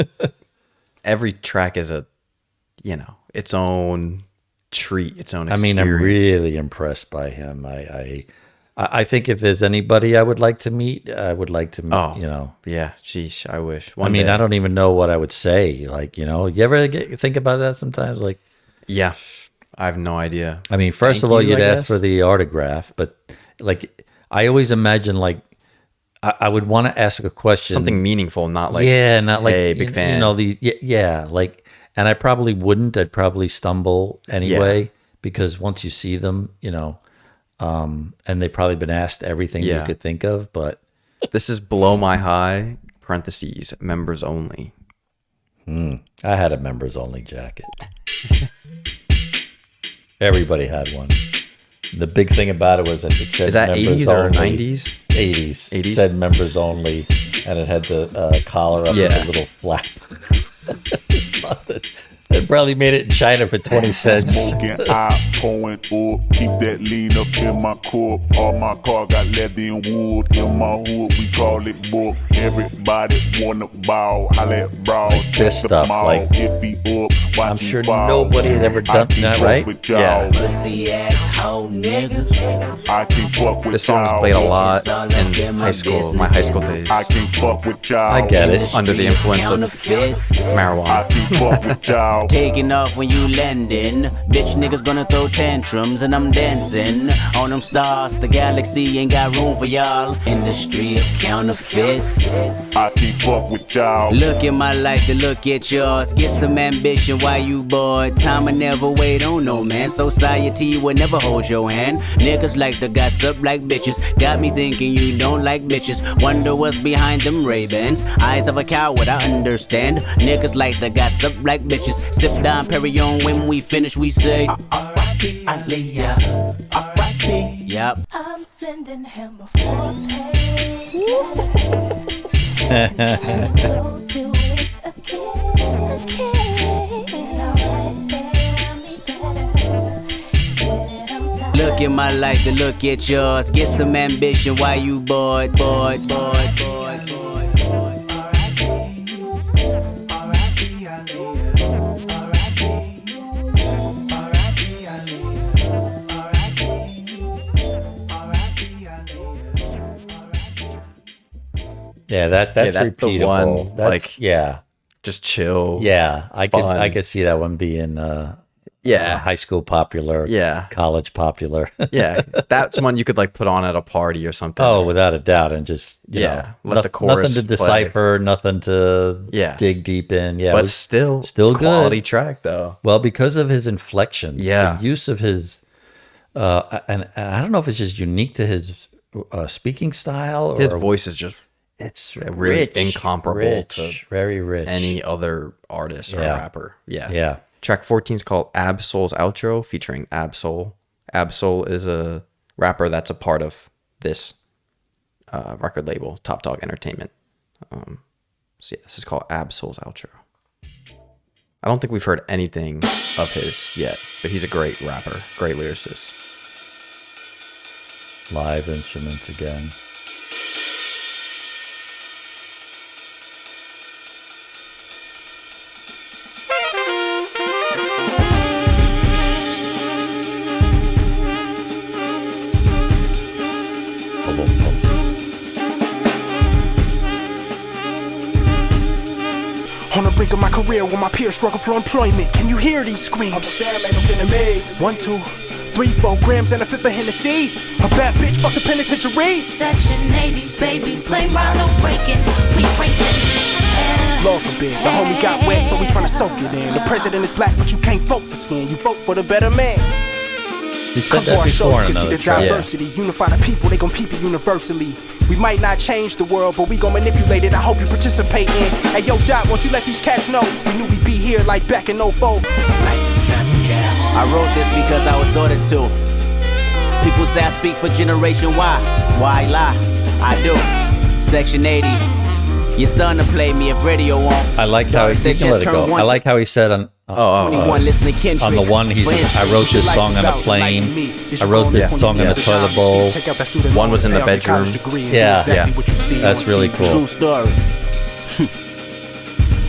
every track is its own treat, its own experience. I mean, I'm really impressed by him. I think if there's anybody I would like to meet, I would like to meet, Yeah, sheesh, I wish. I mean, I don't even know what I would say. Like, you ever think about that sometimes? Like, yeah, I have no idea. I mean, first of all, you'd ask for the autograph, but like, I always imagine like, I would want to ask a question. Something meaningful, not like, not like, hey, big fan. Like, and I probably wouldn't. I'd probably stumble anyway, because once you see them, and they've probably been asked everything you could think of, but. This is Blow My High, parentheses, members only. I had a members only jacket. Everybody had one. The big thing about it was that it said, is that 80s or 90s? 80s. 80s. It said members only, and it had the collar up with a little flap. It's not that. They probably made it in China for 20 cents. Smoking, eye pouring up. Keep that lean up in my corp. All my car got leather and wood. In my hood, we call it book. Everybody wanna ball. I let brawls. This stuff, like, if he up, I'm sure nobody had ever done that, right? Yeah. Pussy asshole niggas. I can fuck with this song was played a lot in high school, my high school days. I can fuck with y'all. I get it. Under the influence of marijuana. I can fuck with y'all. Taking off when you landing. Bitch niggas gonna throw tantrums and I'm dancing on them stars. The galaxy ain't got room for y'all. Industry of counterfeits. I can fuck with y'all. Look at my life to look at yours. Get some ambition while you bored. Time will never wait on no man. Society will never hold your hand. Niggas like to gossip like bitches. Got me thinking you don't like bitches. Wonder what's behind them Ray-Bans. Eyes of a coward, I understand. Niggas like to gossip like bitches. Sip down Perignon when we finish, we say R.I.P. Aaliyah. R.I.P. Yep. I'm sending him a 4-page. look at my life, to look at yours. Get some ambition while you bored. Yeah, that's repeatable. The one, that's, like, just chill. Yeah, I could see that one being high school popular. Yeah, college popular. Yeah, that's one you could like put on at a party or something. Oh, without a doubt, and just you know, let the chorus nothing to decipher, nothing to dig deep in. Yeah, but still quality good track though. Well, because of his inflections, the use of his, and I don't know if it's just unique to his speaking style. Or his voice is just. It's really rich, incomparable to very rich any other artist or rapper. Yeah. Track 14 is called Ab-Soul's Outro, featuring Ab-Soul. Ab-Soul is a rapper that's a part of this record label, Top Dog Entertainment. So this is called Ab-Soul's Outro. I don't think we've heard anything of his yet, but he's a great rapper, great lyricist. Live instruments again. On the brink of my career, where my peers struggle for employment. Can you hear these screams? I'm sad, man, I'm getting made. 1, 2, 3, 4 grams and a fifth of Hennessy. A bad bitch, fuck the penitentiary. Section 80s, babies, play Ronald Reagan. We breaking. Lord forbid, the homie got wet, so we tryna soak it in. The president is black, but you can't vote for skin. You vote for the better man. He said that before in another track. Diversity, unify the people, they gon' peep it universally. We might not change the world, but we gon' manipulate it. I hope you participate in. Hey yo, Doc, won't you let these cats know? We knew we'd be here like back in 04. I wrote this because I was ordered to. People say I speak for Generation Y. Why lie? I do. Section 80. Your son to play me if radio won't. I like how he let it go. I like how he said on the one I wrote this song on a plane. I wrote this song in a toilet bowl. One was in the bedroom. Yeah. That's really cool. True story.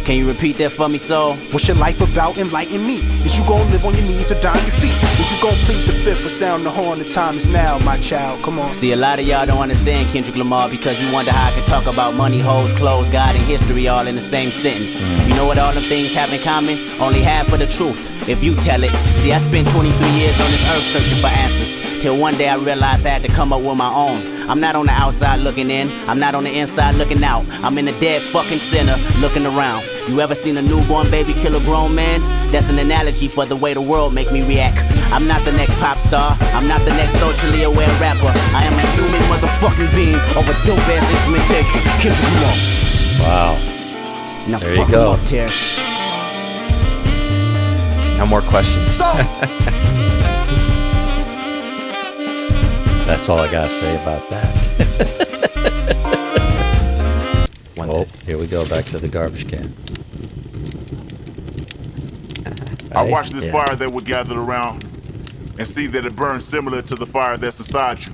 Can you repeat that for me, soul? What's your life about? Enlighten me. Is you gon' live on your knees or die on your feet? Is you gon' plead the fifth or sound the horn? The time is now, my child. Come on. See, a lot of y'all don't understand Kendrick Lamar because you wonder how I can talk about money, hoes, clothes, God, and history all in the same sentence. You know what all them things have in common? Only half of the truth, if you tell it. See, I spent 23 years on this earth searching for answers. Till one day I realized I had to come up with my own. I'm not on the outside looking in, I'm not on the inside looking out. I'm in the dead fucking center looking around. You ever seen a newborn baby kill a grown man? That's an analogy for the way the world make me react. I'm not the next pop star, I'm not the next socially aware rapper. I am a human motherfucking being of a dope ass instrumentation. Kendrick Lamar. Wow. Now there fuck you go. Up, Terry. No more questions. That's all I gotta say about that. Here we go back to the garbage can. I watch this fire that we're gathered around and see that it burns similar to the fire that's inside you.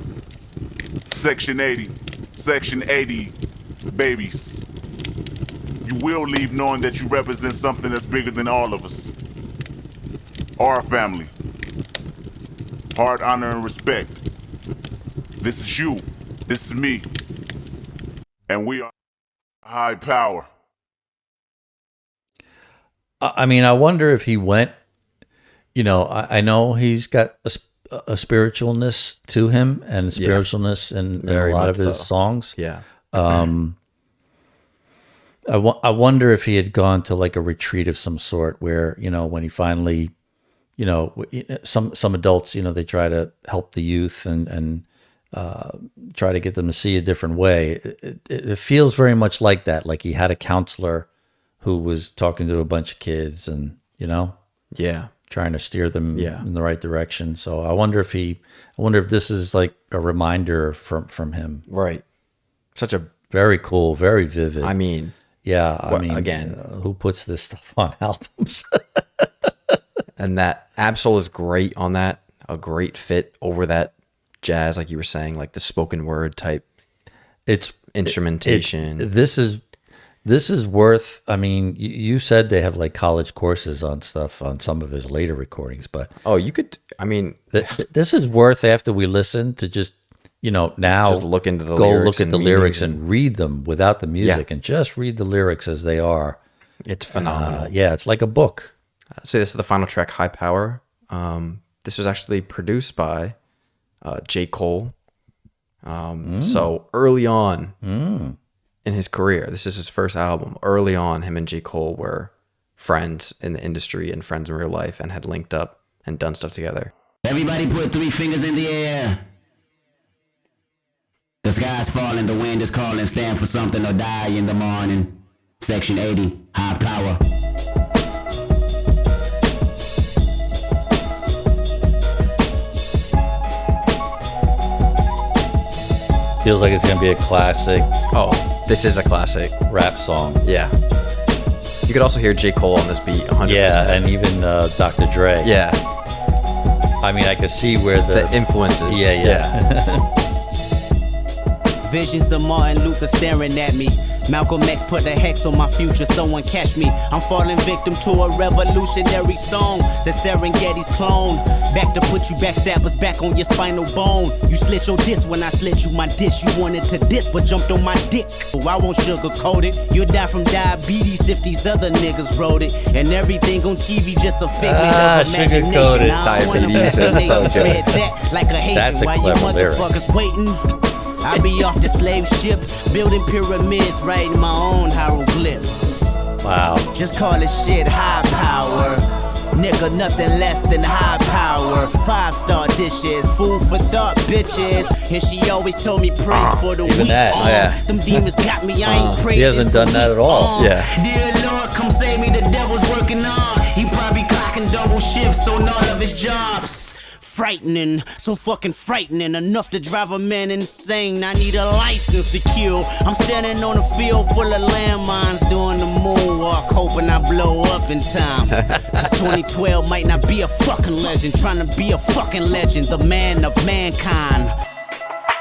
Section 80, Section 80, babies. You will leave knowing that you represent something that's bigger than all of us. Our family. Hard honor and respect. This is you. This is me. And we are HiiiPower. I mean, I wonder if he went, you know, I know he's got a spiritualness to him and spiritualness in a lot of his songs. Yeah. I wonder if he had gone to like a retreat of some sort where, you know, when he finally, you know, some adults, you know, they try to help the youth and try to get them to see a different way. It feels very much like that. Like he had a counselor who was talking to a bunch of kids and, you know, trying to steer them in the right direction. So I wonder if this is like a reminder from him. Right. Such a very cool, very vivid. I mean, again, who puts this stuff on albums? And that Ab-Soul is great on that. a great fit over that jazz, like you were saying, like the spoken word type. It's instrumentation. This is worth. I mean, you said they have like college courses on stuff on some of his later recordings, but you could. I mean, this is worth after we listen to just now just look into the go lyrics look at the lyrics and read them without the music and just read the lyrics as they are. It's phenomenal. It's like a book. So this is the final track, HiiiPower. This was actually produced by J. Cole. So early on in his career, this is his first album. Early on, him and J. Cole were friends in the industry and friends in real life and had linked up and done stuff together. Everybody put 3 fingers in the air. The sky's falling, the wind is calling, stand for something or die in the morning. Section 80, high power. Feels like it's gonna be a classic. Oh, this is a classic rap song. Yeah. You could also hear J. Cole on this beat 100%. Yeah, and even Dr. Dre. Yeah. I mean, I could see where the influences. Yeah. Visions of Martin Luther staring at me. Malcolm X put a hex on my future, someone catch me. I'm falling victim to a revolutionary song. The Serengeti's clone. Back to put you backstabbers back on your spinal bone. You slit your disc when I slit you my dish. You wanted to diss but jumped on my dick. Oh, I won't sugarcoat it. You'll die from diabetes if these other niggas wrote it. And everything on TV just a figment of imagination. I don't wanna tread that like a Haitian while you motherfuckers waiting. I be off the slave ship, building pyramids, writing my own hieroglyphs. Wow. Just call it shit high power. Nigga, nothing less than high power. 5-star dishes, food for thought, bitches. And she always told me pray for the weak. Them demons got me, I ain't praying. He hasn't done that at all. Yeah. Dear Lord, come save me, the devil's working on. He probably clocking double shifts on all of his jobs. Frightening, so fucking frightening, enough to drive a man insane. I need a license to kill. I'm standing on a field full of landmines, doing the moonwalk, hoping I blow up in time. Cause 2012 might not be a fucking legend, trying to be a fucking legend, the man of mankind.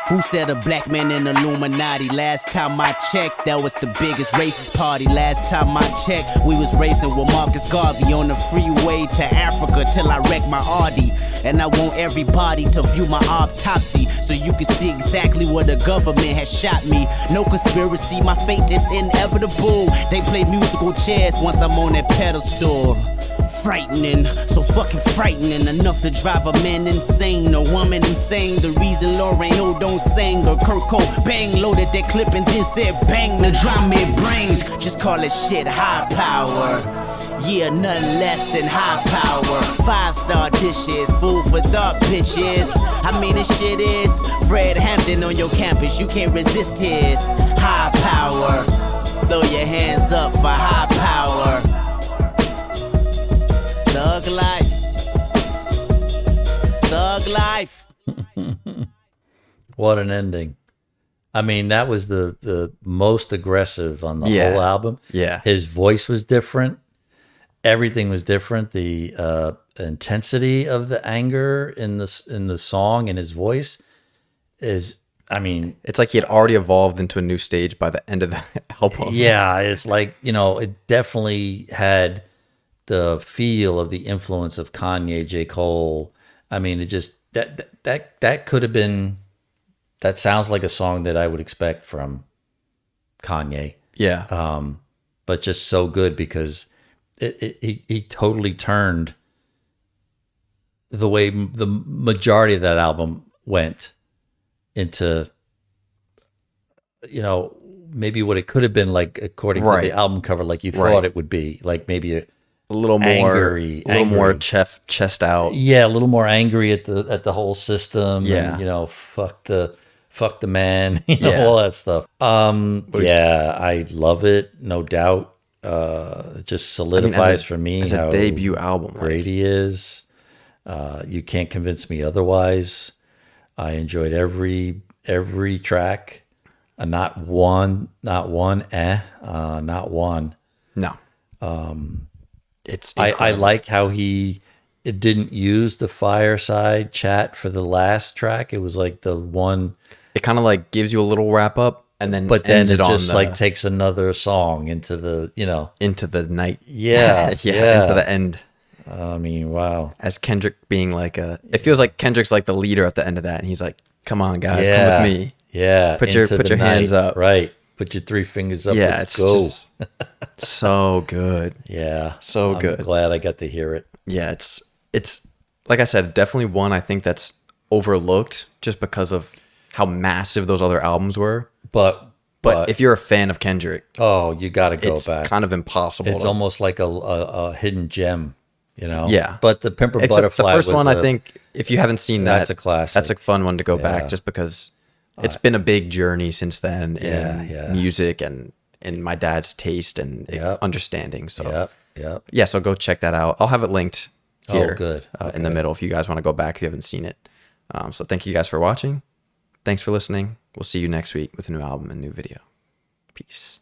Who said a black man in Illuminati? Last time I checked, that was the biggest racist party. Last time I checked, we was racing with Marcus Garvey on the freeway to Africa till I wrecked my Audi. And I want everybody to view my autopsy so you can see exactly where the government has shot me. No conspiracy, my fate is inevitable. They play musical chairs once I'm on that pedestal. Frightening, so fucking frightening, enough to drive a man insane, a woman insane. The reason Lauren Hill don't sing, or Kurt Cobain loaded that clip and then said bang, the drum it brings. Just call it shit high power. Yeah, nothing less than high power. 5-star dishes, food for thought, bitches. I mean, this shit is Fred Hampton on your campus. You can't resist his high power. Throw your hands up for high power. Thug life. Thug life. What an ending. I mean, that was the most aggressive on the whole album. Yeah. His voice was different. Everything was different. The intensity of the anger in the song and his voice is, I mean, it's like he had already evolved into a new stage by the end of the album. Yeah, it's like, it definitely had the feel of the influence of Kanye, J. Cole. I mean, it just that could have been. That sounds like a song that I would expect from Kanye. Yeah. But just so good because he totally turned the way the majority of that album went into, maybe what it could have been like according to the album cover, like you thought it would be, like maybe a little more, more chest out. Yeah, a little more angry at the whole system. Yeah, and, fuck the man. All that stuff. I love it, no doubt. It just solidifies for me as how a debut album great he is. You can't convince me otherwise. I enjoyed every track. Not one. Not one. No. It's I like how he it didn't use the fireside chat for the last track. It was like the one. It kind of like gives you a little wrap up, and then but then ends it on just like takes another song into the into the night. Yeah, yeah, into the end. I mean, wow. As Kendrick being like it feels like Kendrick's like the leader at the end of that, and he's like, "Come on, guys, come with me. Yeah, put your hands up. Right, put your 3 fingers up. Yeah, let's go." Just so good. Yeah, so good. I'm glad I got to hear it. Yeah, it's like I said, definitely one I think that's overlooked just because of how massive those other albums were. But if you're a fan of Kendrick, you got to go back. It's kind of impossible. It's almost like a hidden gem, Yeah. But the Pimp a Butterfly, the first one, I think, if you haven't seen that, that's a classic. That's a fun one to go back, just because it's been a big journey since then in music and in my dad's taste and understanding. So yeah, so go check that out. I'll have it linked here in the middle if you guys want to go back if you haven't seen it. So thank you guys for watching. Thanks for listening. We'll see you next week with a new album and new video. Peace.